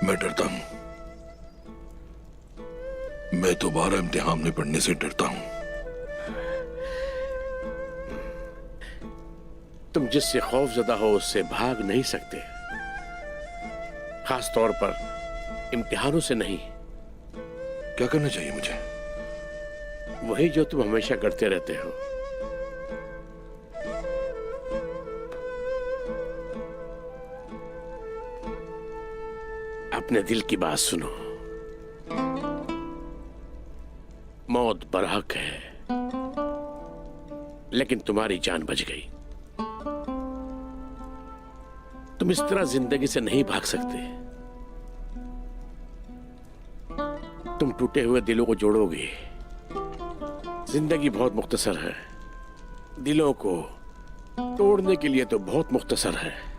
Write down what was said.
मैं डरता हूं। मैं दोबारा इम्तिहान में पढ़ने से डरता हूं। तुम जिससे खौफजदा हो उससे भाग नहीं सकते, खास तौर पर इम्तिहानों से नहीं। क्या करना चाहिए मुझे? वही जो तुम हमेशा करते रहते हो। अपने दिल की बात सुनो। मौत बरहक है, लेकिन तुम्हारी जान बच गई। तुम इस तरह जिंदगी से नहीं भाग सकते। तुम टूटे हुए दिलों को जोड़ोगे। जिंदगी बहुत मुख्तसर है, दिलों को तोड़ने के लिए तो बहुत मुख्तसर है।